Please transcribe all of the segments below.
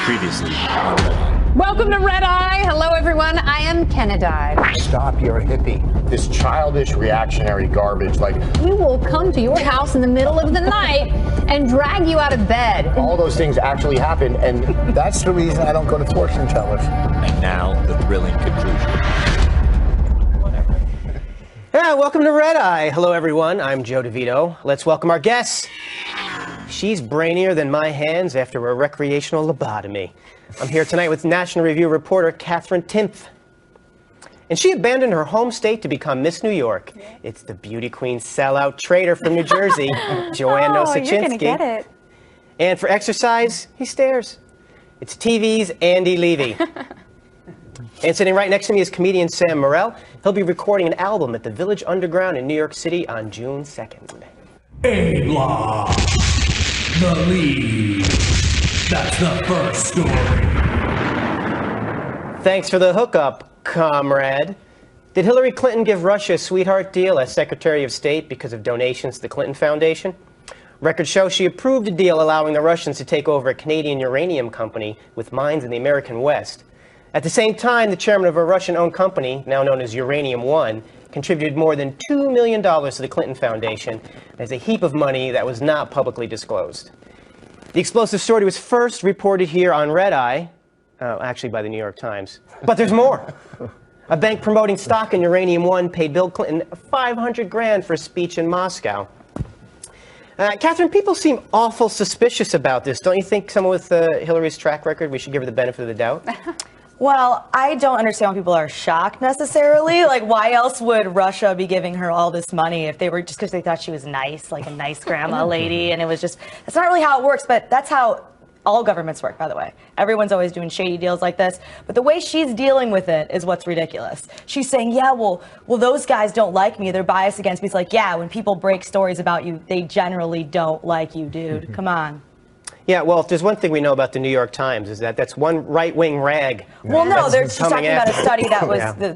Previously on Red Eye. Welcome to Red Eye. Hello, everyone. I am Kennedy. Stop, you're a hippie. This childish, reactionary garbage, like... We will come to your house in the middle of the night and drag you out of bed. All those things actually happened, and that's the reason I don't go to fortune tellers. And now, the thrilling conclusion. Yeah, welcome to Red Eye. Hello, everyone. I'm Joe DeVito. Let's welcome our guest. She's brainier than my hands after a recreational lobotomy. I'm here tonight with National Review reporter Katherine Timpf. And she abandoned her home state to become Miss New York. It's the beauty queen sellout traitor from New Jersey, Joanne Nosuchinsky. You're gonna get it. And for exercise, he stares. It's TV's Andy Levy. And sitting right next to me is comedian Sam Morril. He'll be recording an album at the Village Underground in New York City on June 2nd. A-Block, the lead. That's the first story. Thanks for the hookup, comrade. Did Hillary Clinton give Russia a sweetheart deal as Secretary of State because of donations to the Clinton Foundation? Records show she approved a deal allowing the Russians to take over a Canadian uranium company with mines in the American West. At the same time, the chairman of a Russian-owned company, now known as Uranium One, contributed more than $2 million to the Clinton Foundation as a heap of money that was not publicly disclosed. The explosive story was first reported here on Red Eye, actually by the New York Times. But there's more. A bank promoting stock in Uranium One paid Bill Clinton $500,000 for a speech in Moscow. Katherine, people seem awful suspicious about this. Don't you think someone with Hillary's track record, we should give her the benefit of the doubt? Well, I don't understand why people are shocked necessarily. Like, why else would Russia be giving her all this money if they were just because they thought she was nice, like a nice grandma lady? And it was just, that's not really how it works, but that's how all governments work, by the way. Everyone's always doing shady deals like this. But the way she's dealing with it is what's ridiculous. She's saying, yeah, well, those guys don't like me. They're biased against me. It's like, yeah, when people break stories about you, they generally don't like you, dude. Come on. Yeah, well, if there's one thing we know about the New York Times is that that's one right-wing rag. Well, no, she's talking about a study that was yeah.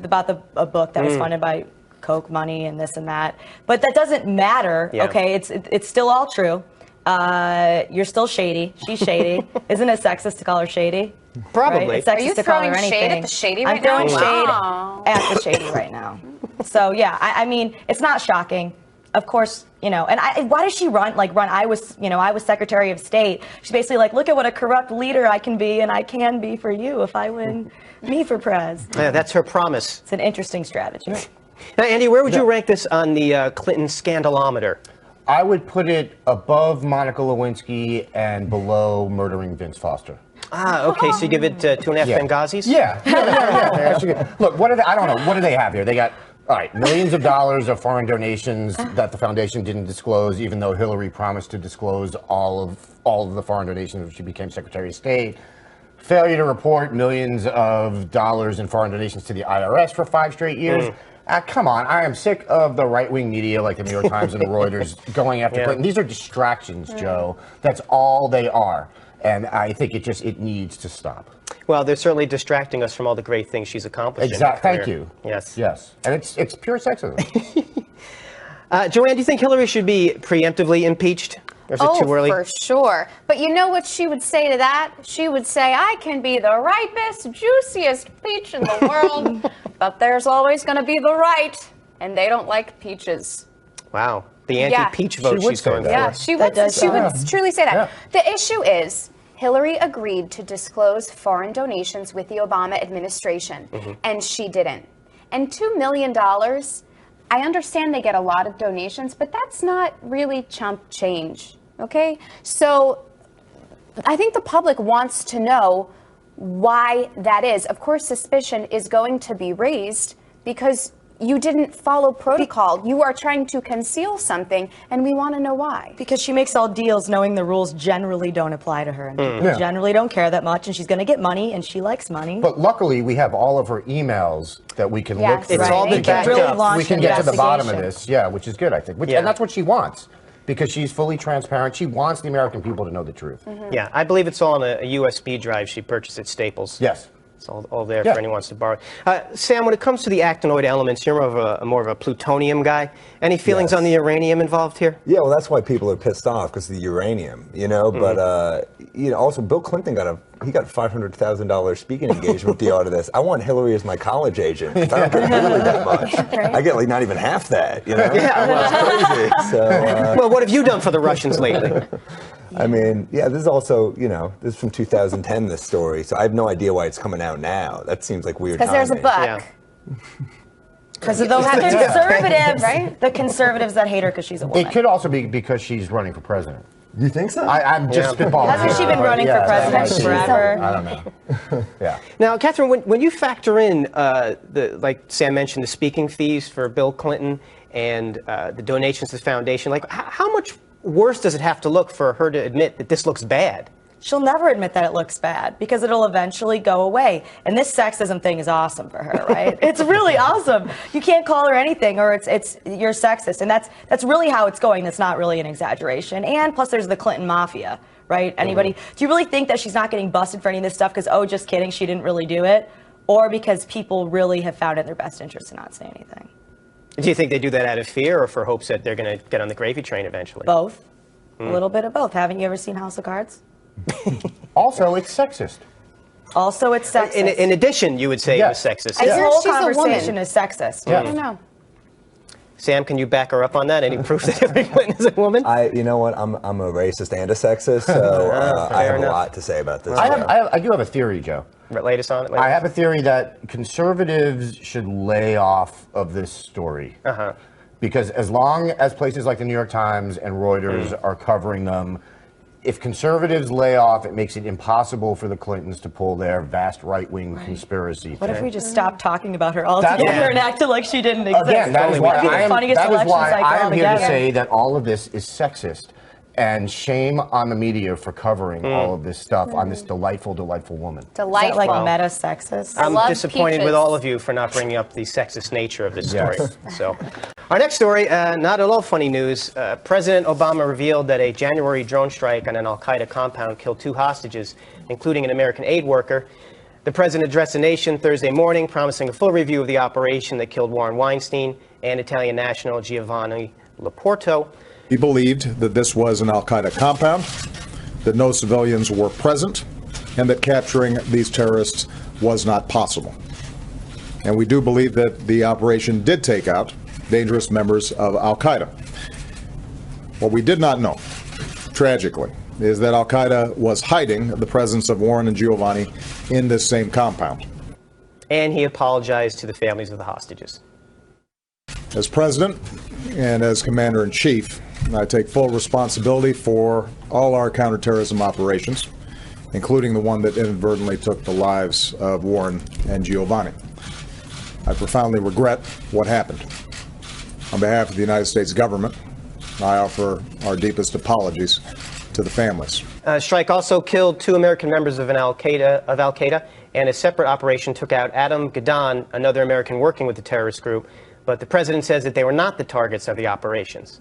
a book that was funded by Coke money and this and that. But that doesn't matter, okay? It's still all true. You're still shady. She's shady. Isn't it sexist to call her shady? Probably. Right? It's sexist to call her anything. Shade at the shady right now? I'm throwing shade at the shady right now. So, yeah, I mean, it's not shocking. Of course, you know, and why does she run? I was Secretary of State. She's basically like, look at what a corrupt leader I can be, and I can be for you if I win me for prez. Yeah, that's her promise. It's an interesting strategy. Now, Andy, where would you rank this on the Clinton scandalometer? I would put it above Monica Lewinsky and below murdering Vince Foster. Ah, okay, so you give it 2.5 Benghazis? Yeah. Look, what do they, I don't know, what do they have here? They got, all right, millions of dollars of foreign donations that the foundation didn't disclose, even though Hillary promised to disclose all of the foreign donations when she became Secretary of State. Failure to report millions of dollars in foreign donations to the IRS for 5 straight years. Come on, I am sick of the right-wing media like the New York Times and Reuters going after Clinton. These are distractions, Joe. That's all they are. And I think it needs to stop. Well, they're certainly distracting us from all the great things she's accomplished. Exactly. Thank you. Yes. Yes. And it's pure sexism. Joanne, do you think Hillary should be preemptively impeached? Or is it too early? For sure. But you know what she would say to that? She would say, I can be the ripest, juiciest peach in the world, but there's always going to be the right, and they don't like peaches. Wow. The anti-peach vote she's going for. Yeah, she would truly say that. Yeah. The issue is, Hillary agreed to disclose foreign donations with the Obama administration, and she didn't. And $2 million, I understand they get a lot of donations, but that's not really chump change, okay? So I think the public wants to know why that is. Of course, suspicion is going to be raised because you didn't follow protocol. You are trying to conceal something, and we want to know why. Because she makes all deals knowing the rules generally don't apply to her. And people generally don't care that much, and she's going to get money, and she likes money. But luckily, we have all of her emails that we can look through. It's all been backed up. We can get to the bottom of this, which is good, I think. And that's what she wants, because she's fully transparent. She wants the American people to know the truth. Yeah, I believe it's all on a USB drive she purchased at Staples. Yes. It's all there for anyone who wants to borrow. Sam, when it comes to the actinoid elements, you're more of a plutonium guy. Any feelings on the uranium involved here? Yeah, well, that's why people are pissed off, because of the uranium, you know. But you know, also Bill Clinton got a $500,000 speaking engagement deal out of this. I want Hillary as my college agent. I don't get nearly that much. I get like not even half that, you know. Yeah, well, it's crazy. So, well, what have you done for the Russians lately? I mean, yeah, this is also, you know, this is from 2010, this story, so I have no idea why it's coming out now. That seems like weird Because there's a book. Yeah. Because of those conservatives, right? The conservatives that hate her because she's a woman. It could also be because she's running for president. You think so? I'm just spitballing. Hasn't she been running for president forever? I don't know. Yeah. Now, Catherine, when you factor in, like Sam mentioned, the speaking fees for Bill Clinton and the donations to the foundation, like how much worse does it have to look for her to admit that this looks bad? She'll never admit that it looks bad because it'll eventually go away. And this sexism thing is awesome for her, right? It's really awesome. You can't call her anything or it's you're sexist. And that's really how it's going. That's not really an exaggeration. And plus there's the Clinton mafia, right? Anybody, do you really think that she's not getting busted for any of this stuff because, oh, just kidding, she didn't really do it? Or because people really have found it in their best interest to not say anything? Do you think they do that out of fear or for hopes that they're going to get on the gravy train eventually? Both. A little bit of both. Haven't you ever seen House of Cards? Also, it's sexist. Also, it's sexist. In addition, you would say it was sexist. This whole She's a woman. conversation is sexist. Yeah. I don't know. Sam, can you back her up on that? Any proof that Hillary Clinton is a woman? You know what? I'm a racist and a sexist, so I have enough. a lot to say about this. I do have a theory, Joe. Latest on it? I have a theory that conservatives should lay off of this story. Because as long as places like the New York Times and Reuters are covering them, if conservatives lay off, it makes it impossible for the Clintons to pull their vast right-wing conspiracy. What if we just stopped talking about her altogether and acted like she didn't exist? Again, that is why I am here to altogether. say that all of this is sexist. And shame on the media for covering all of this stuff on this delightful, delightful woman. Is that Delightful. like meta-sexist? I'm love disappointed peaches. with all of you for not bringing up the sexist nature of this story. Yes. So, our next story, not at all funny news. President Obama revealed that a January drone strike on an al-Qaeda compound killed 2 hostages, including an American aid worker. The president addressed the nation Thursday morning, promising a full review of the operation that killed Warren Weinstein and Italian national Giovanni Laporto. He believed that this was an al-Qaeda compound, that no civilians were present, and that capturing these terrorists was not possible. And we do believe that the operation did take out dangerous members of al-Qaeda. What we did not know, tragically, is that al-Qaeda was hiding the presence of Warren and Giovanni in this same compound. And he apologized to the families of the hostages. As president and as commander-in-chief, I take full responsibility for all our counterterrorism operations, including the one that inadvertently took the lives of Warren and Giovanni. I profoundly regret what happened. On behalf of the United States government, I offer our deepest apologies to the families. Strike also killed 2 American members of Al-Qaeda, and a separate operation took out Adam Gadon, another American working with the terrorist group. But the president says that they were not the targets of the operations.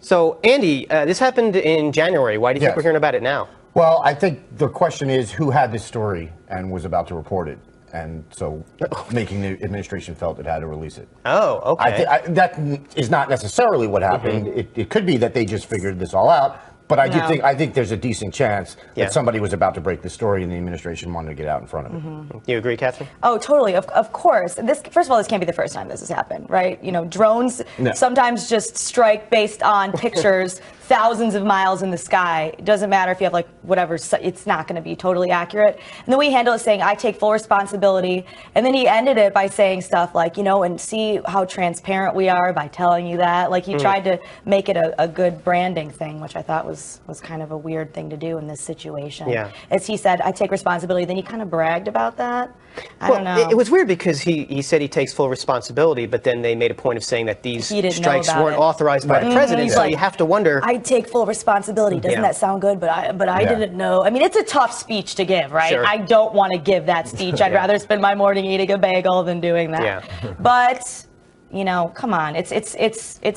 So, Andy, this happened in January. Why do you think we're hearing about it now? Well, I think the question is who had this story and was about to report it. And so making the administration felt it had to release it. Oh, okay. That is not necessarily what happened. It could be that they just figured this all out. But I think there's a decent chance that somebody was about to break the story and the administration wanted to get out in front of it. You agree, Catherine? Oh, totally. Of course. First of all, this can't be the first time this has happened, right? You know, drones sometimes just strike based on pictures thousands of miles in the sky. It doesn't matter if you have like whatever, it's not going to be totally accurate. And the way he handled it, saying, I take full responsibility. And then he ended it by saying stuff like, you know, and see how transparent we are by telling you that. Like he tried to make it a good branding thing, which I thought was kind of a weird thing to do in this situation. Yeah. As he said, I take responsibility. Then he kind of bragged about that. I don't know. It was weird because he said he takes full responsibility, but then they made a point of saying that these strikes weren't authorized by the president. So you have to wonder. I take full responsibility. Doesn't that sound good? But I didn't know. I mean, it's a tough speech to give, right? Sure. I don't want to give that speech. I'd rather spend my morning eating a bagel than doing that. Yeah. But you know, come on. It's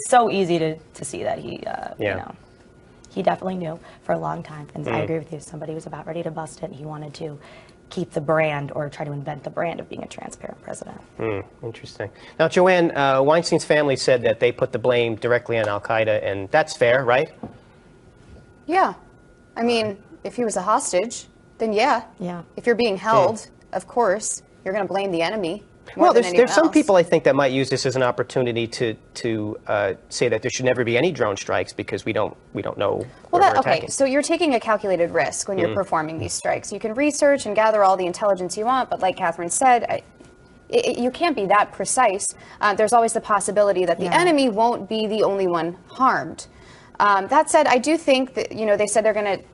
so easy to see that he you know. he definitely knew for a long time. And I agree with you. Somebody was about ready to bust it. He wanted to keep the brand or try to invent the brand of being a transparent president. Interesting. Now, Joanne, Weinstein's family said that they put the blame directly on Al-Qaeda, and that's fair, right? Yeah. I mean, if he was a hostage, then yeah. Yeah. If you're being held, of course, you're going to blame the enemy. Well, there's some people, I think, that might use this as an opportunity to say that there should never be any drone strikes because we don't know. Well, okay. So you're taking a calculated risk when you're performing these strikes. You can research and gather all the intelligence you want, but like Katherine said, you can't be that precise. There's always the possibility that the enemy won't be the only one harmed. That said, I do think that they said they're going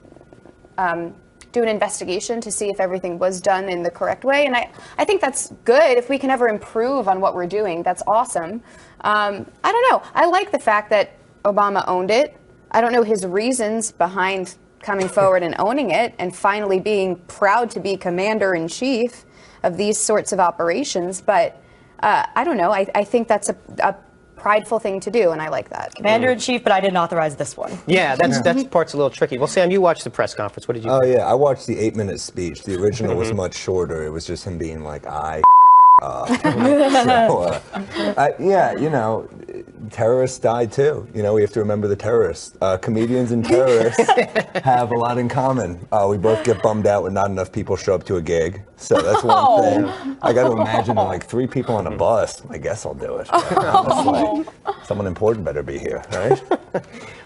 to do an investigation to see if everything was done in the correct way. And I think that's good. If we can ever improve on what we're doing, that's awesome. I don't know. I like the fact that Obama owned it. I don't know his reasons behind coming forward and owning it and finally being proud to be commander-in-chief of these sorts of operations. But I don't know. I think that's a prideful thing to do, and I like that. Commander-in-chief, but I didn't authorize this one. Yeah, that part's a little tricky. Well, Sam, you watched the press conference. What did you think? Oh, yeah, I watched the 8-minute speech. The original was much shorter. It was just him being like, yeah, terrorists died too. We have to remember the terrorists. Comedians and terrorists have a lot in common. We both get bummed out when not enough people show up to a gig. So that's one thing. I got to imagine like 3 people on a bus. I guess I'll do it. Right? Someone important better be here, right?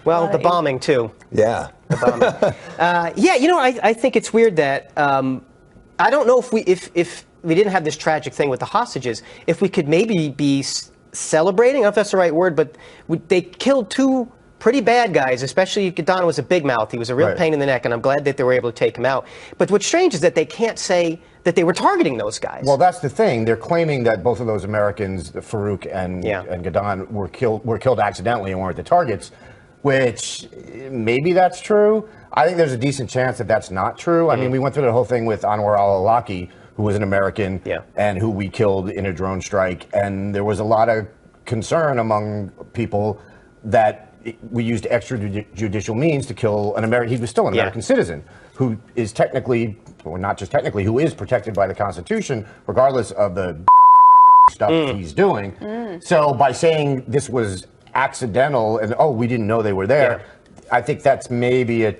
Well, the bombing too. Yeah. The bombing. Yeah, I think it's weird that I don't know if we didn't have this tragic thing with the hostages, if we could maybe be celebrating, I don't know if that's the right word, but they killed 2 pretty bad guys, especially Gaddafi was a big mouth. He was a real pain in the neck, and I'm glad that they were able to take him out. But what's strange is that they can't say that they were targeting those guys. Well, that's the thing. They're claiming that both of those Americans, Farouk and Gaddafi, were killed accidentally and weren't the targets, which maybe that's true. I think there's a decent chance that that's not true. I mean, we went through the whole thing with Anwar al-Awlaki, who was an American and who we killed in a drone strike. And there was a lot of concern among people that we used extrajudicial means to kill an American. He was still an American citizen who is technically, or not just technically, who is protected by the Constitution, regardless of the stuff he's doing. So by saying this was accidental and, we didn't know they were there, I think that's maybe an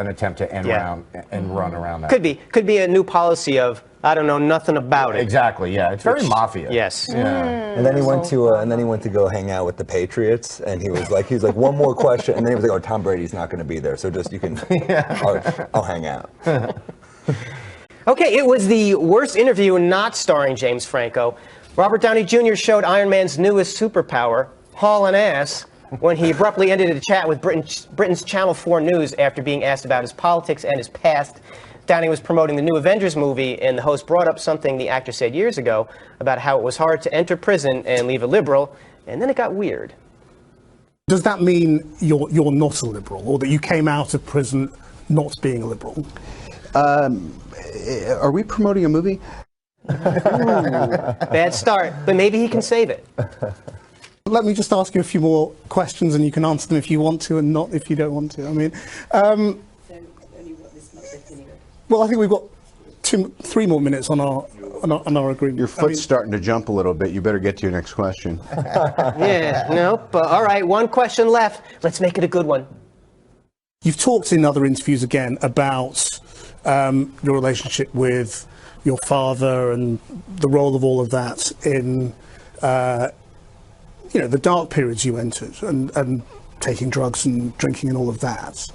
attempt to end run around that. Could be a new policy of I don't know nothing about it. Exactly. Yeah, it's very mafia. Yes. Yeah. And then he went to go hang out with the Patriots, and he was like one more question, and then he was like, Tom Brady's not going to be there, so just you can I'll hang out. Okay, it was the worst interview not starring James Franco. Robert Downey Jr. showed Iron Man's newest superpower, hauling ass, when he abruptly ended a chat with Britain's Channel 4 News after being asked about his politics and his past. Downey was promoting the new Avengers movie, and the host brought up something the actor said years ago about how it was hard to enter prison and leave a liberal, and then it got weird. Does that mean you're not a liberal, or that you came out of prison not being a liberal? Are we promoting a movie? Bad start, but maybe he can save it. Let me just ask you a few more questions, and you can answer them if you want to and not if you don't want to. I mean, well, I think we've got 3 more minutes on our agreement. Your foot's starting to jump a little bit. You better get to your next question. All right, 1 question left. Let's make it a good one. You've talked in other interviews again about your relationship with your father and the role of all of that in the dark periods you entered and taking drugs and drinking and all of that.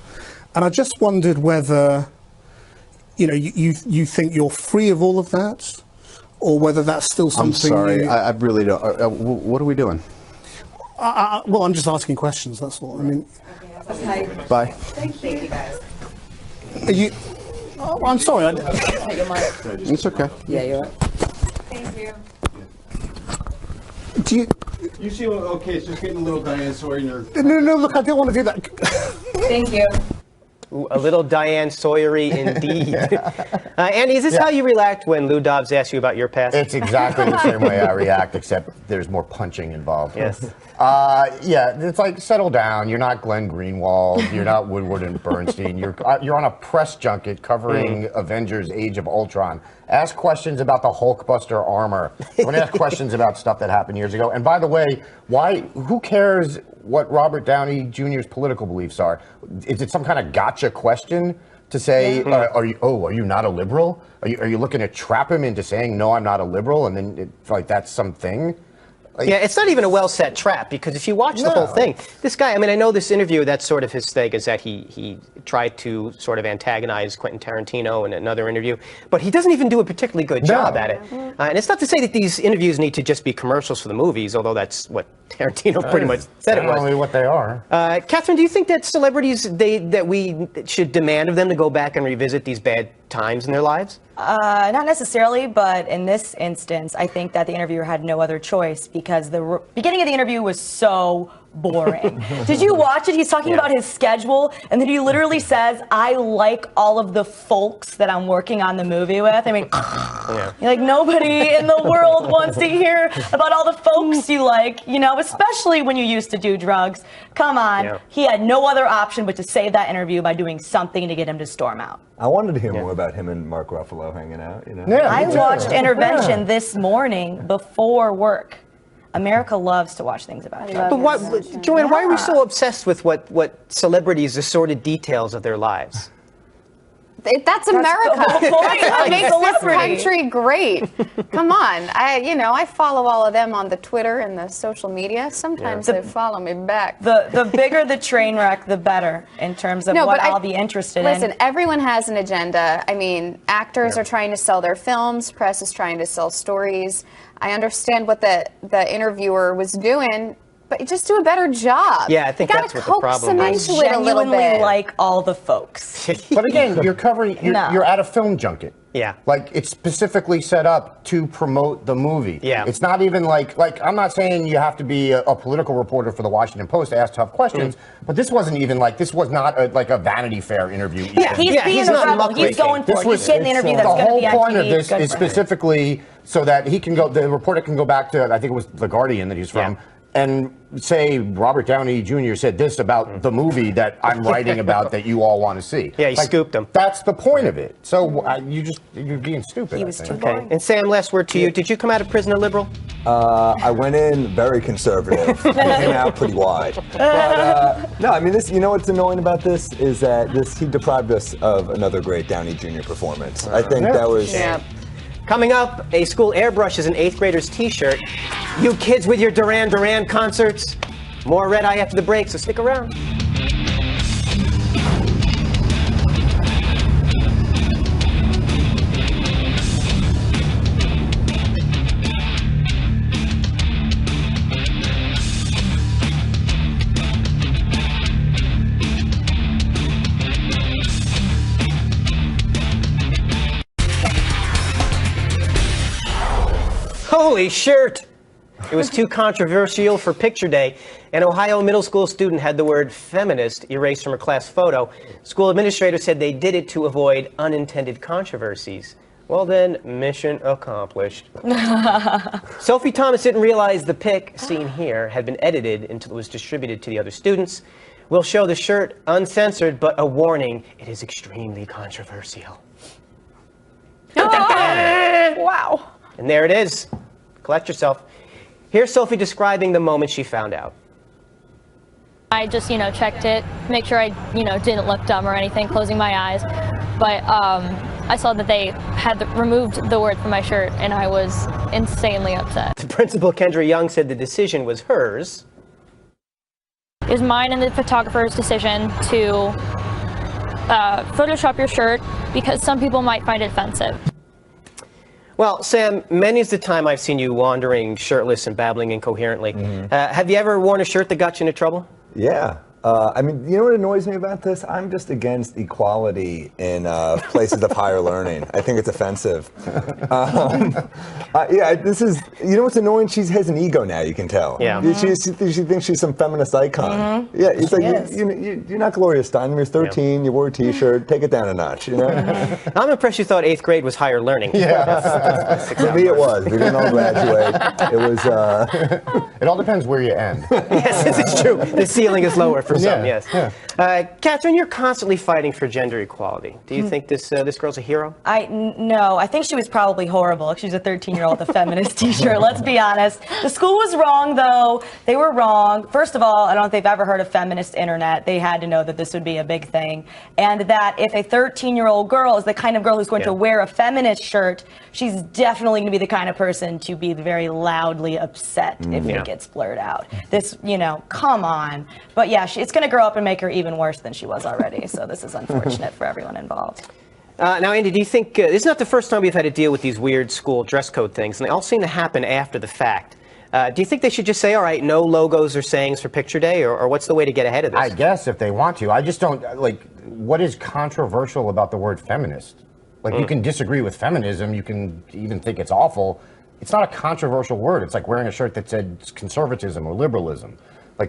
And I just wondered whether you think you're free of all of that, or whether that's still something. I'm sorry, I really don't. What are we doing? Well, I'm just asking questions. That's all. I mean. Okay. Bye. Thank you, guys. Are you? Oh, I'm sorry. It's okay. Yeah, you're right. Thank you. Do you? You seem okay. It's just getting a little dinosaur in your. No. Look, I don't want to do that. Thank you. Ooh, a little Diane Sawyery indeed. Andy, is this how you react when Lou Dobbs asks you about your past? It's exactly the same way I react, except there's more punching involved. Yes. Yeah, it's like, settle down. You're not Glenn Greenwald. You're not Woodward and Bernstein. You're on a press junket covering Avengers: Age of Ultron. Ask questions about the Hulkbuster armor. Don't ask questions about stuff that happened years ago. And by the way, who cares what Robert Downey Jr.'s political beliefs are? Is it some kind of gotcha question to say, are you not a liberal? Are you looking to trap him into saying, no, I'm not a liberal, and then it's like that's something? Like, yeah, it's not even a well-set trap, because if you watch the whole thing, this guy, I mean, I know this interview, that's sort of his thing, is that he tried to sort of antagonize Quentin Tarantino in another interview, but he doesn't even do a particularly good job at it. And it's not to say that these interviews need to just be commercials for the movies, although that's what Tarantino pretty much said it was. Only what they are. Catherine, do you think that celebrities, that we should demand of them to go back and revisit these bad times in their lives? Not necessarily, but in this instance, I think that the interviewer had no other choice because the beginning of the interview was so boring. Did you watch it? He's talking about his schedule, and then he literally says, I like all of the folks that I'm working on the movie with. I mean, like, nobody in the world wants to hear about all the folks you like, you know, especially when you used to do drugs. Come on. Yeah. He had no other option but to save that interview by doing something to get him to storm out. I wanted to hear more about him and Mark Ruffalo hanging out. You know? Yeah, I watched Intervention this morning before work. America loves to watch things about drugs. But Joanne, why are we so obsessed with what celebrities' assorted details of their lives? That's America. What makes this country great? Come on. I follow all of them on the Twitter and the social media. Sometimes they follow me back. The bigger the train wreck, the better in terms of what I'll be interested in. Listen, everyone has an agenda. I mean, actors are trying to sell their films. Press is trying to sell stories. I understand what the interviewer was doing, but just do a better job. Yeah, I think that's what the problem is. I genuinely like all the folks. But again, you're at a film junket. Yeah. Like, it's specifically set up to promote the movie. Yeah. It's not even like I'm not saying you have to be a political reporter for the Washington Post to ask tough questions, but this wasn't even this was not a Vanity Fair interview. Yeah, he's a rebel. He's going for it. He's getting the interview that's going to be on TV. The whole point of this is specifically so that the reporter can go back to, I think it was The Guardian that he's from, and say Robert Downey Jr. said this about the movie that I'm writing about that you all want to see. Yeah, he scooped him. That's the point of it. So you're being stupid. He was too boring. And Sam, last word to you. Did you come out of prison a liberal? I went in very conservative. I came out pretty wide. But, no, I mean, you know what's annoying about this is that he deprived us of another great Downey Jr. performance. I think that was... Yeah. Coming up, a school Airbrushes an 8th grader's t-shirt. You kids with your Duran Duran concerts. More Red Eye after the break, so stick around. Holy shirt! It was too controversial for picture day. An Ohio middle school student had the word feminist erased from her class photo. School administrators said they did it to avoid unintended controversies. Well then, mission accomplished. Sophie Thomas didn't realize the pic seen here had been edited until it was distributed to the other students. We'll show the shirt uncensored, but a warning, it is extremely controversial. Wow. And there it is. Collect yourself. Here's Sophie describing the moment she found out. I just, checked it, make sure I, didn't look dumb or anything, closing my eyes. But I saw that they had removed the word from my shirt, and I was insanely upset. The principal, Kendra Young, said the decision was hers. It was mine and the photographer's decision to Photoshop your shirt because some people might find it offensive. Well, Sam, many's the time I've seen you wandering shirtless and babbling incoherently. Have you ever worn a shirt that got you into trouble? Yeah. I mean, you know what annoys me about this? I'm just against equality in places of higher learning. I think it's offensive. Yeah, this is, you know what's annoying? She has an ego now, you can tell. Yeah. She thinks she's some feminist icon. Yeah, it's like, you're not Gloria Steinem, you're 13, you wore a t-shirt, take it down a notch, you know? I'm impressed you thought 8th grade was higher learning. Yeah. For me it was. We didn't all graduate. It was... It all depends where you end. Yes, this is true. The ceiling is lower for some, Yeah, yes. Katherine, you're constantly fighting for gender equality. Do you think this girl's a hero? No, I think she was probably horrible. She's a 13-year-old with a feminist t-shirt, let's be honest. The school was wrong, though. They were wrong. First of all, I don't think they've ever heard of feminist internet. They had to know that this would be a big thing. And that if a 13-year-old girl is the kind of girl who's going to wear a feminist shirt, she's definitely going to be the kind of person to be very loudly upset if it gets blurred out. This, come on. But yeah, it's going to grow up and make her even worse than she was already. So this is unfortunate for everyone involved. Now, Andy, do you think this is not the first time we've had to deal with these weird school dress code things, and they all seem to happen after the fact. Do you think they should just say, all right, no logos or sayings for picture day, or what's the way to get ahead of this? I guess if they want to. I just don't, what is controversial about the word feminist? You can disagree with feminism, you can even think it's awful. It's not a controversial word. It's like wearing a shirt that said conservatism or liberalism.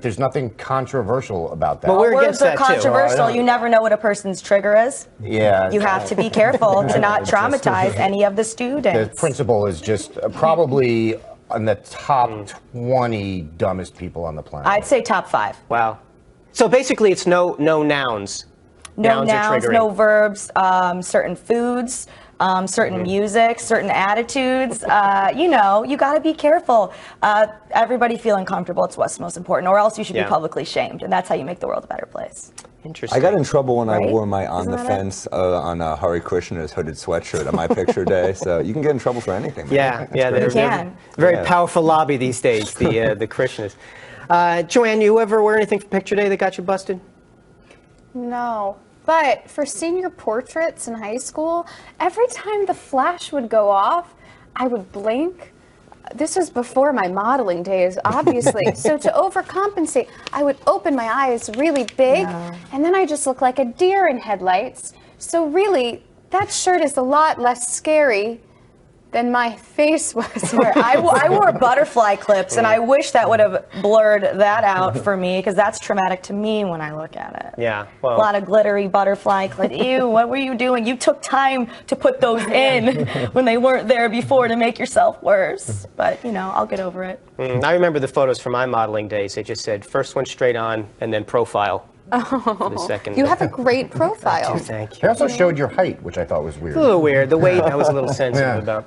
There's nothing controversial about that. But we're Words against are that, too. controversial. You never know what a person's trigger is. Yeah. You have to be careful to not traumatize any of the students. The principal is just probably on the top 20 dumbest people on the planet. I'd say top 5. Wow. So basically, it's no nouns. No nouns, no verbs, certain foods, certain music, certain attitudes. You got to be careful. Everybody feeling comfortable, it's what's most important, or else you should be publicly shamed, and that's how you make the world a better place. Interesting. I got in trouble when I Right? wore my On the Fence on Hare Krishna's hooded sweatshirt on my picture day, so you can get in trouble for anything. Man. They're can. very powerful lobby these days, the Krishnas. Joanne, you ever wear anything for picture day that got you busted? No. But for senior portraits in high school, every time the flash would go off, I would blink. This was before my modeling days, obviously. So to overcompensate, I would open my eyes really big, and then I just look like a deer in headlights. So really, that shirt is a lot less scary than my face was. I wore butterfly clips, and I wish that would have blurred that out for me, because that's traumatic to me when I look at it. Yeah. Well, a lot of glittery butterfly clips. Ew, what were you doing? You took time to put those in when they weren't there before to make yourself worse. But, I'll get over it. I remember the photos from my modeling days. They just said first one straight on, and then profile. For the second. You have a great profile. Thank you. They also showed your height, which I thought was weird. A little weird. The weight I was a little sensitive about.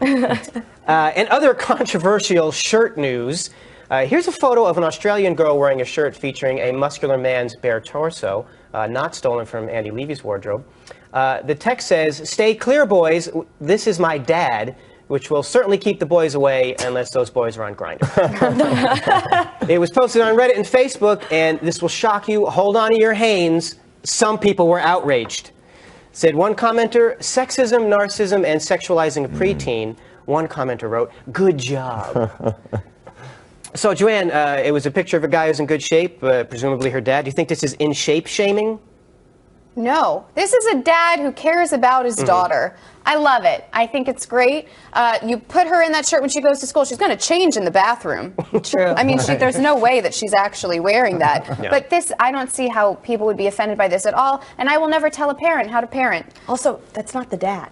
And other controversial shirt news. Here's a photo of an Australian girl wearing a shirt featuring a muscular man's bare torso, not stolen from Andy Levy's wardrobe. The text says, "Stay clear, boys. This is my dad," which will certainly keep the boys away unless those boys are on Grindr. It was posted on Reddit and Facebook, and this will shock you. Hold on to your Hanes. Some people were outraged. Said one commenter, sexism, narcissism, and sexualizing a preteen. One commenter wrote, good job. So, Joanne, it was a picture of a guy who's in good shape, presumably her dad. Do you think this is in shape shaming? No, this is a dad who cares about his daughter. I love it. I think it's great. You put her in that shirt when she goes to school. She's going to change in the bathroom. True. I mean, there's no way that she's actually wearing that. Yeah. But this, I don't see how people would be offended by this at all. And I will never tell a parent how to parent. Also, that's not the dad.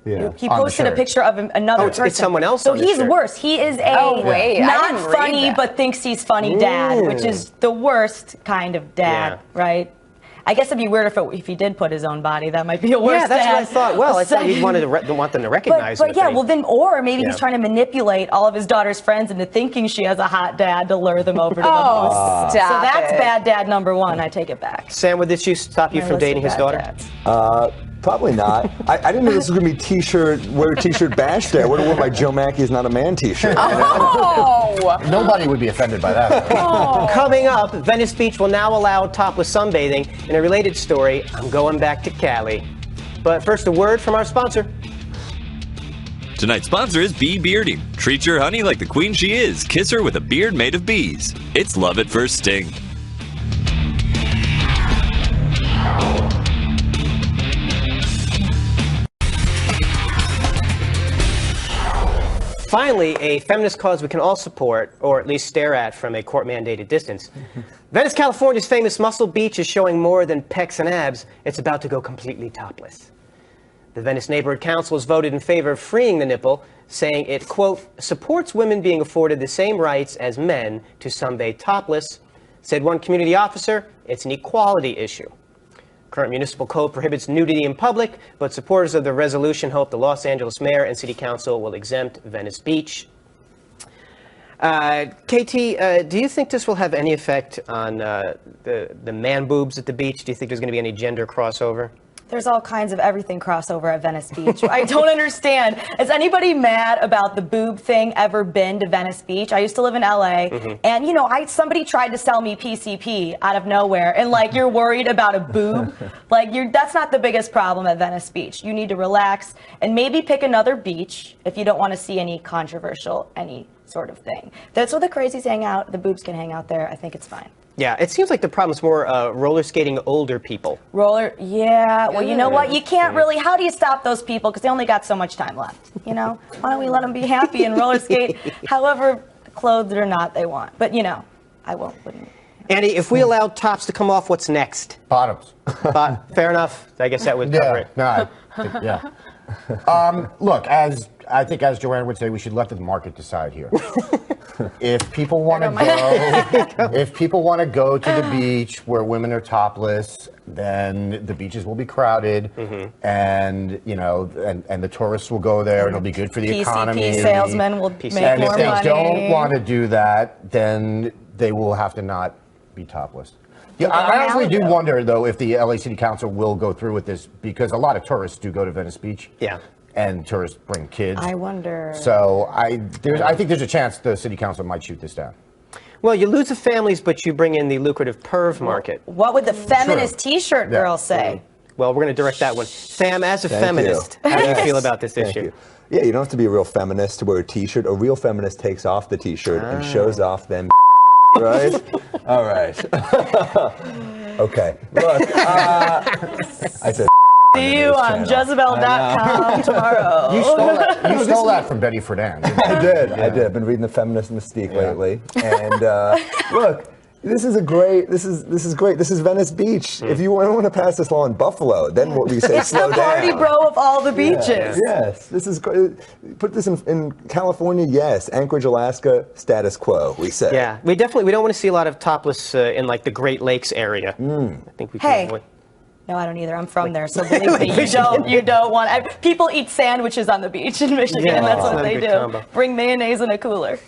Yeah. He posted a picture of another person. It's someone else. So he's worse. He is a not funny but thinks he's funny dad, which is the worst kind of dad, right? I guess it'd be weird if he did put his own body. That might be a worse. Yeah, that's what I thought. Well, I thought you'd want them to recognize him. But yeah, well then, or maybe he's trying to manipulate all of his daughter's friends into thinking she has a hot dad to lure them over to the booth. So that's bad dad number one. I take it back. Sam, would this stop you from dating his daughter? Probably not. I didn't know this was going to be wear a t-shirt bash day. I would have worn my Joe Mackey is not a man t-shirt. Nobody would be offended by that. Coming up, Venice Beach will now allow topless sunbathing. In a related story, I'm going back to Cali. But first, a word from our sponsor. Tonight's sponsor is Bee Bearding. Treat your honey like the queen she is. Kiss her with a beard made of bees. It's love at first sting. finally, a feminist cause we can all support, or at least stare at from a court-mandated distance. Venice, California's famous Muscle Beach is showing more than pecs and abs. It's about to go completely topless. The Venice Neighborhood Council has voted in favor of freeing the nipple, saying it, quote, supports women being afforded the same rights as men to sunbathe topless. Said one community officer, it's an equality issue. Current municipal code prohibits nudity in public, but supporters of the resolution hope the Los Angeles mayor and city council will exempt Venice Beach. KT, do you think this will have any effect on the man boobs at the beach? Do you think there's going to be any gender crossover? There's all kinds of everything crossover at Venice Beach. I don't understand. Has anybody mad about the boob thing ever been to Venice Beach? I used to live in LA, and you know, somebody tried to sell me PCP out of nowhere, and like, you're worried about a boob? Like, that's not the biggest problem at Venice Beach. You need to relax and maybe pick another beach if you don't want to see any controversial, any sort of thing. That's where the crazies hang out. The boobs can hang out there. I think it's fine. Yeah, it seems like the problem is more roller skating older people. Yeah. Well, you know what? You can't really. How do you stop those people? Because they only got so much time left. You know, why don't we let them be happy and roller skate, however clothed or not they want? But you know, I wouldn't. Andy, if we allow tops to come off, what's next? Bottoms. Fair enough. I guess that would cover it. No, yeah. Look, I think as Joanne would say, we should let the market decide here. If people want to go to the beach where women are topless, then the beaches will be crowded, and you know, and the tourists will go there, and it'll be good for the economy. PCP salesmen will make more money. And if they don't want to do that, then they will have to not be topless. Yeah, I actually do wonder, though, if the LA City Council will go through with this, because a lot of tourists do go to Venice Beach. Yeah. And tourists bring kids. I wonder. So I think there's a chance the City Council might shoot this down. Well, you lose the families, but you bring in the lucrative perv market. What would the feminist T-shirt girl say? Well, we're going to direct that one. Sam, as a feminist, how do you feel about this issue? Yeah, you don't have to be a real feminist to wear a T-shirt. A real feminist takes off the T-shirt and shows off them. Right? All right. Okay. Look, I said. See you on Jezebel.com tomorrow. You stole that from Betty Friedan. I did. Yeah. I did. I've been reading the Feminist Mystique lately, and look, this is great. This is great. This is Venice Beach. If you want to pass this law in Buffalo, then what we say, slow down. It's the party bro of all the beaches. Yes, this is great. Put this in California. Yes, Anchorage, Alaska, status quo. We say. Yeah, we don't want to see a lot of topless in like the Great Lakes area. I think we can avoid. No, I don't either. I'm from there, so believe me, you don't want. People eat sandwiches on the beach in Michigan. Yeah, that's what they do. Combo. Bring mayonnaise in a cooler.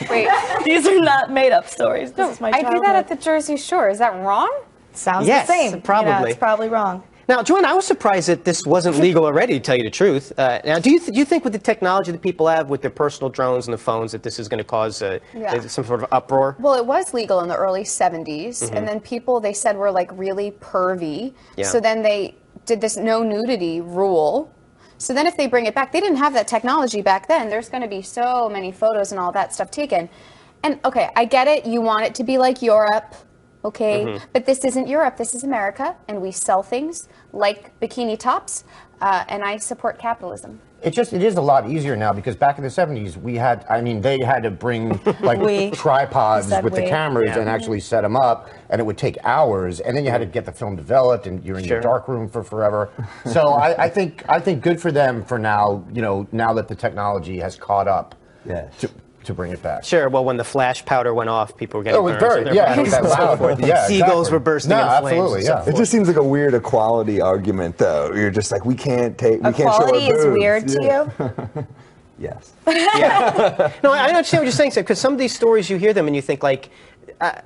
Wait, these are not made-up stories. This is my I do that at the Jersey Shore. Is that wrong? Sounds the same. Probably. Yeah, it's probably wrong. Now, Joanne, I was surprised that this wasn't legal already, to tell you the truth. Now, do you think with the technology that people have with their personal drones and the phones that this is going to cause some sort of uproar? Well, it was legal in the early 70s, and then people, they said, were like really pervy. Yeah. So then they did this no nudity rule. So then if they bring it back, they didn't have that technology back then. There's going to be so many photos and all that stuff taken. And okay, I get it. You want it to be like Europe. Okay, but this isn't Europe, this is America, and we sell things like bikini tops, and I support capitalism. It is a lot easier now, because back in the 70s, they had to bring like tripods with the cameras and actually set them up, and it would take hours, and then you had to get the film developed, and you're in your dark room for forever. So I think good for them for now, you know, now that the technology has caught up. To bring it back. Sure. Well, when the flash powder went off, people were getting burned. Yeah, it was that loud. Yeah, seagulls were bursting in flames. Absolutely, yeah. It just seems like a weird equality argument, though. You're just like, we can't show our boobs. Equality is weird to you? Yes. Yeah. No, I understand what you're saying, because some of these stories, you hear them and you think, like,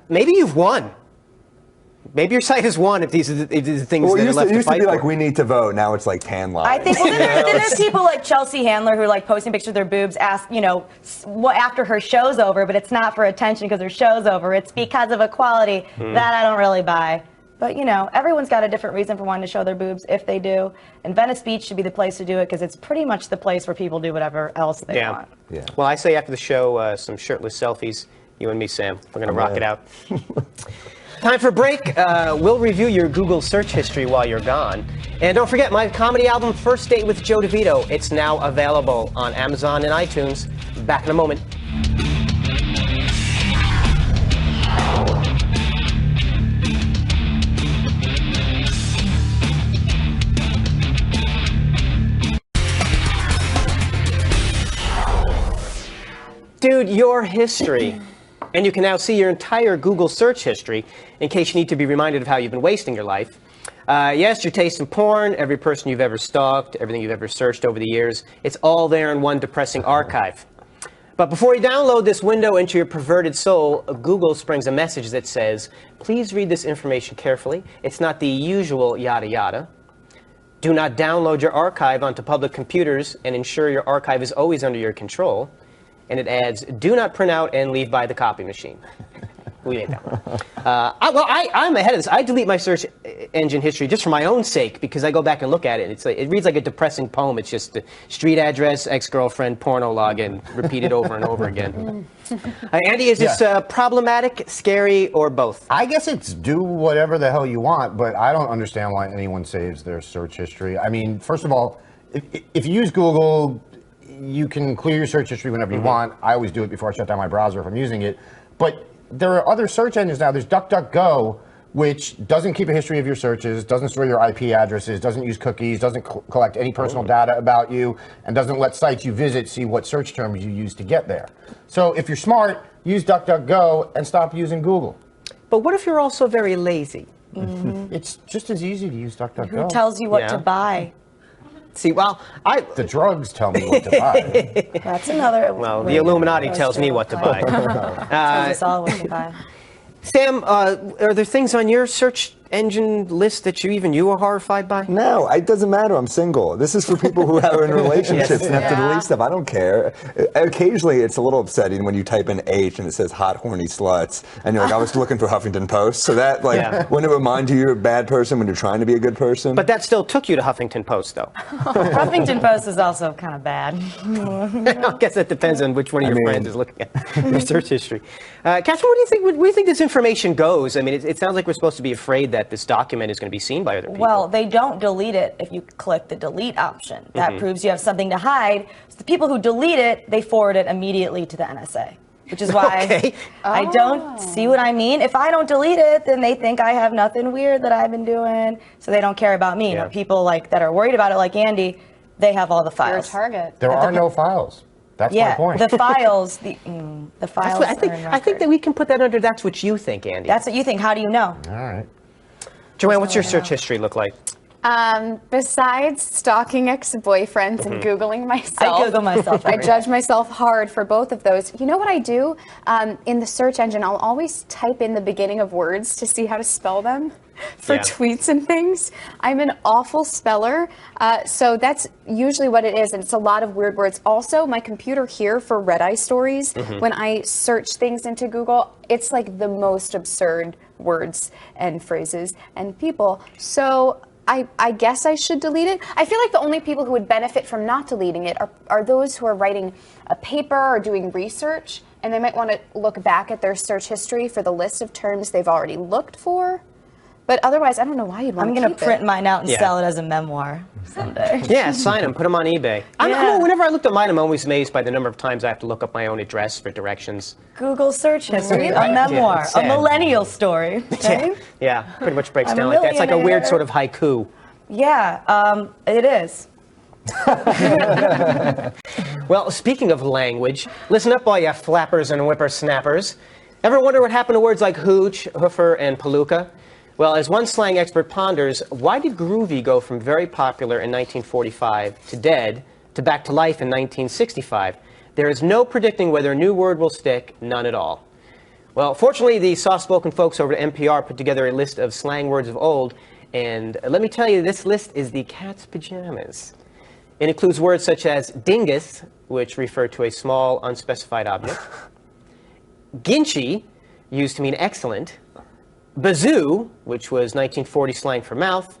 maybe you've won. Maybe your side has won if these are the things that are left to fight for. It used to be like, we need to vote. Now it's like tan lines. I think, well, then there's people like Chelsea Handler who are like posting pictures of their boobs, ask, you know, after her show's over, but it's not for attention because her show's over. It's because of equality. That I don't really buy. But, you know, everyone's got a different reason for wanting to show their boobs if they do. And Venice Beach should be the place to do it, because it's pretty much the place where people do whatever else they want. Yeah. Well, I say after the show, some shirtless selfies, you and me, Sam. We're going to rock it out. Time for a break. We'll review your Google search history while you're gone. And don't forget my comedy album, First Date with Joe DeVito. It's now available on Amazon and iTunes. Back in a moment. Dude, your history. And you can now see your entire Google search history in case you need to be reminded of how you've been wasting your life. Yes, your taste in porn, every person you've ever stalked, everything you've ever searched over the years, it's all there in one depressing archive. But before you download this window into your perverted soul, Google springs a message that says, please read this information carefully. It's not the usual yada yada. Do not download your archive onto public computers and ensure your archive is always under your control. And it adds, do not print out and leave by the copy machine. We made that one. I'm ahead of this. I delete my search engine history just for my own sake because I go back and look at it. It reads like a depressing poem. It's just street address, ex-girlfriend, porno login, repeated over and over again. Andy, is this problematic, scary, or both? I guess it's do whatever the hell you want, but I don't understand why anyone saves their search history. I mean, first of all, if you use Google, you can clear your search history whenever you want. I always do it before I shut down my browser if I'm using it. But there are other search engines now. There's DuckDuckGo, which doesn't keep a history of your searches, doesn't store your IP addresses, doesn't use cookies, doesn't collect any personal data about you, and doesn't let sites you visit see what search terms you use to get there. So if you're smart, use DuckDuckGo and stop using Google. But what if you're also very lazy? It's just as easy to use DuckDuckGo. Who tells you what to buy? See, well, the drugs tell me what to buy. That's another. Well, the Illuminati tells me what to buy. Tells us all what to buy. Sam, are there things on your search engine list that even you are horrified by? No, it doesn't matter. I'm single. This is for people who are in relationships and have to delete stuff. I don't care. Occasionally, it's a little upsetting when you type in H and it says hot, horny sluts, and you're like, I was looking for Huffington Post. So that, when it reminds you you're a bad person when you're trying to be a good person. But that still took you to Huffington Post, though. Huffington Post is also kind of bad. I guess that depends on which one of your friends is looking at your search history. Catherine, where do you think this information goes? I mean, it sounds like we're supposed to be afraid that this document is going to be seen by other people. Well, they don't delete it if you click the delete option. That proves you have something to hide. So the people who delete it, they forward it immediately to the NSA, which is why I don't see what I mean. If I don't delete it, then they think I have nothing weird that I've been doing, so they don't care about me. But people that are worried about it, like Andy, they have all the files. You're a target. There are no files. That's my point. The files, the files. I think that we can put that under that's what you think, Andy. That's what you think. How do you know? All right. Joanne, what's your search history look like? Besides stalking ex-boyfriends and Googling myself. I Google myself. I judge myself hard for both of those. You know what I do? In the search engine, I'll always type in the beginning of words to see how to spell them for tweets and things. I'm an awful speller, so that's usually what it is, and it's a lot of weird words. Also, my computer here for Red Eye Stories, when I search things into Google, it's like the most absurd words and phrases and people. So I guess I should delete it. I feel like the only people who would benefit from not deleting it are those who are writing a paper or doing research, and they might want to look back at their search history for the list of terms they've already looked for. But otherwise, I don't know why you'd want to keep it. I'm going to print mine out and sell it as a memoir someday. Yeah, sign them, put them on eBay. Whenever I looked at mine, I'm always amazed by the number of times I have to look up my own address for directions. Google search history, a memoir, a millennial story. Okay? Yeah, pretty much breaks down like that. It's like a weird sort of haiku. Yeah, it is. Well, speaking of language, listen up all you flappers and whippersnappers. Ever wonder what happened to words like hooch, hoofer, and palooka? Well, as one slang expert ponders, why did groovy go from very popular in 1945 to dead to back to life in 1965? There is no predicting whether a new word will stick, none at all. Well, fortunately, the soft-spoken folks over at NPR put together a list of slang words of old, and let me tell you, this list is the cat's pajamas. It includes words such as dingus, which refer to a small, unspecified object, ginchi, used to mean excellent, bazoo, which was 1940 slang for mouth,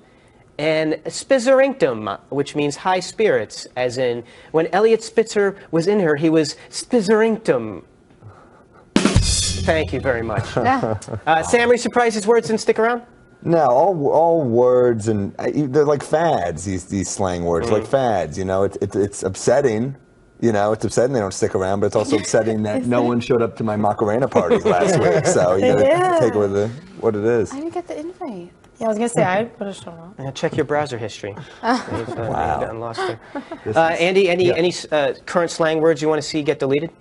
and spizzerinctum, which means high spirits, as in, when Elliot Spitzer was in her, he was spizzerinctum. Thank you very much. Sam, are you surprised his words didn't stick around? No, all words, and they're like fads. These slang words, like fads. You know, it's upsetting. You know, it's upsetting they don't stick around, but it's also upsetting that no one showed up to my Macarena party last week. So you gotta take what it is. I didn't get the invite. Yeah, I was gonna say I would have shown up. Yeah, check your browser history. Wow. Gotten lost there. Andy, any current slang words you want to see get deleted?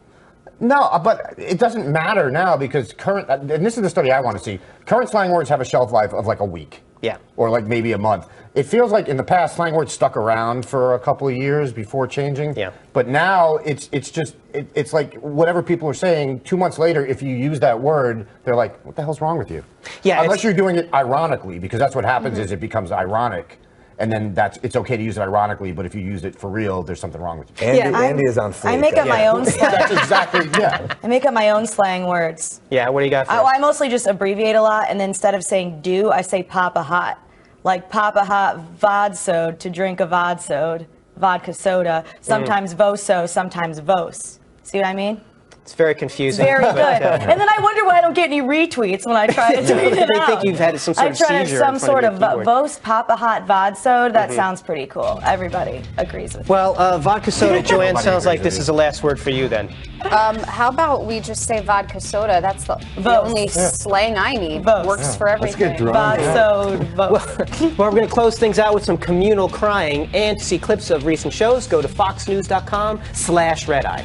No, but it doesn't matter now because and this is the study I want to see, current slang words have a shelf life of like a week. Yeah. Or like maybe a month. It feels like in the past, slang words stuck around for a couple of years before changing. Yeah. But now it's like whatever people are saying, 2 months later, if you use that word, they're like, what the hell's wrong with you? Yeah. Unless you're doing it ironically, because that's what happens is it becomes ironic. And then it's okay to use it ironically, but if you use it for real, there's something wrong with you. Andy is on fleek. I make up my own slang. That's exactly, I make up my own slang words. Yeah, what do you got for us? I mostly just abbreviate a lot, and then instead of saying do, I say papa hot. Like papa hot vodsode to drink a vodsode, vodka soda. Sometimes voso, sometimes vos. See what I mean? It's very confusing. Very good. And then I wonder why I don't get any retweets when I try to tweet it out. They think you've had some sort of seizure. I try some sort of Vos Papa Hot Vodsode. That sounds pretty cool. Everybody agrees with Well, vodka soda, Joanne, sounds like this is the last word for you then. How about we just say vodka soda? That's the only slang I need. Works for everything. Let's get drunk. Vodsode. Well, we're going to close things out with some communal crying. And to see clips of recent shows, go to foxnews.com/redeye.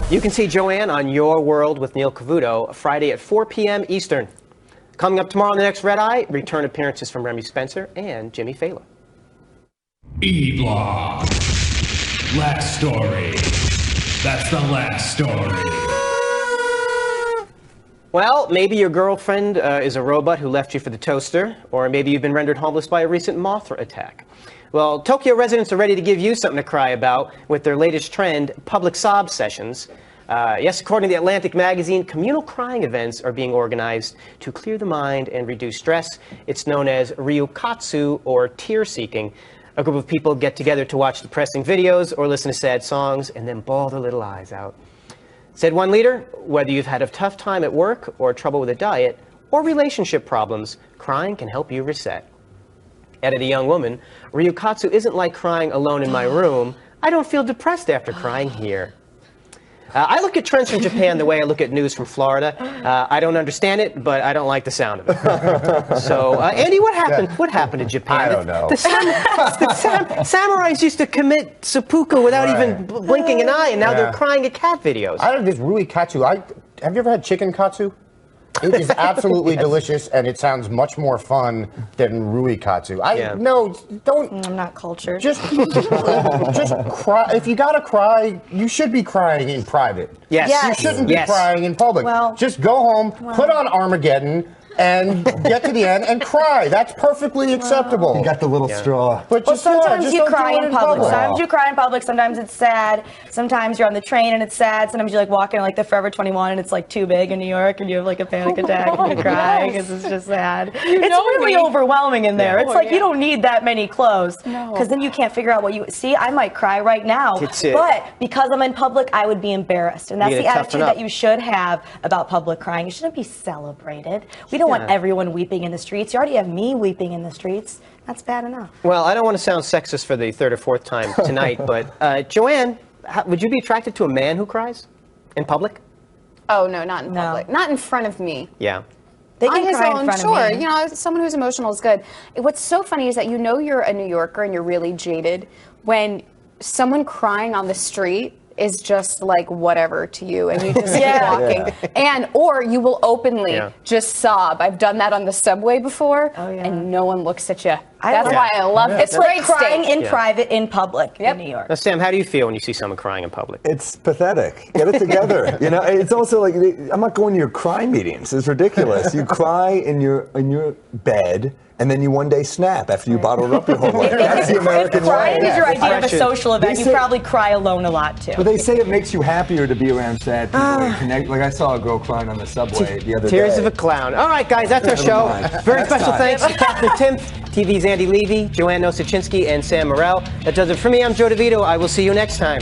You can see Joanne on Your World with Neil Cavuto Friday at 4 p.m. Eastern. Coming up tomorrow on the next Red Eye, return appearances from Remy Spencer and Jimmy Fallon. E-Block. Last story. That's the last story. Well, maybe your girlfriend is a robot who left you for the toaster, or maybe you've been rendered homeless by a recent Mothra attack. Well, Tokyo residents are ready to give you something to cry about with their latest trend, public sob sessions. Yes, according to the Atlantic magazine, communal crying events are being organized to clear the mind and reduce stress. It's known as ryukatsu, or tear-seeking. A group of people get together to watch depressing videos or listen to sad songs and then bawl their little eyes out. Said one leader, whether you've had a tough time at work or trouble with a diet or relationship problems, crying can help you reset. Added a young woman, ryukatsu isn't like crying alone in my room. I don't feel depressed after crying here. I look at trends from Japan the way I look at news from Florida. I don't understand it, but I don't like the sound of it. So, Andy, what happened? What happened in Japan? I don't know. The samurais used to commit seppuku without even blinking an eye, and now they're crying at cat videos. I don't know, this Ruikatsu. Have you ever had chicken katsu? It is absolutely delicious, and it sounds much more fun than Ruikatsu. No, don't. I'm not cultured. Just cry. If you gotta cry, you should be crying in private. Yes. You shouldn't be crying in public. Well, just go home, put on Armageddon, and get to the end and cry. That's perfectly acceptable. You got the little straw. But just, sometimes just you don't cry do it in public. Sometimes you cry in public. Sometimes it's sad. Sometimes you're on the train and it's sad. Sometimes you're like walking like the Forever 21 and it's like too big in New York and you have like a panic attack and you cry because it's just sad. It's really overwhelming in there. It's like you don't need that many clothes because then you can't figure out what you see. I might cry right now, but because I'm in public, I would be embarrassed, and that's the attitude that you should have about public crying. You shouldn't be celebrated. We don't want everyone weeping in the streets. You already have me weeping in the streets. That's bad enough. Well, I don't want to sound sexist for the third or fourth time tonight, but Joanne, would you be attracted to a man who cries in public? Oh, no, not in public. Not in front of me. Yeah. They can On his cry own, in front sure. of me. You know, someone who's emotional is good. What's so funny is that you know you're a New Yorker and you're really jaded when someone crying on the street is just like whatever to you, and you just keep walking. Or you will openly just sob. I've done that on the subway before, and no one looks at you. That's why I love it. It's like crying in private, in public in New York. Now, Sam, how do you feel when you see someone crying in public? It's pathetic. Get it together. You know, it's also like I'm not going to your cry meetings. It's ridiculous. You cry in your bed, and then you one day snap after you bottled up your whole life. That's the American way. Crying is your idea of a social event. You probably cry alone a lot too. But they say it makes you happier to be around sad people and connect. Like I saw a girl crying on the subway the other day. Tears of a clown. All right, guys, that's our show. Very special thanks to Katherine Timpf, TV's Andy Levy, Joanne Nosuchinsky, and Sam Morril. That does it for me. I'm Joe DeVito. I will see you next time.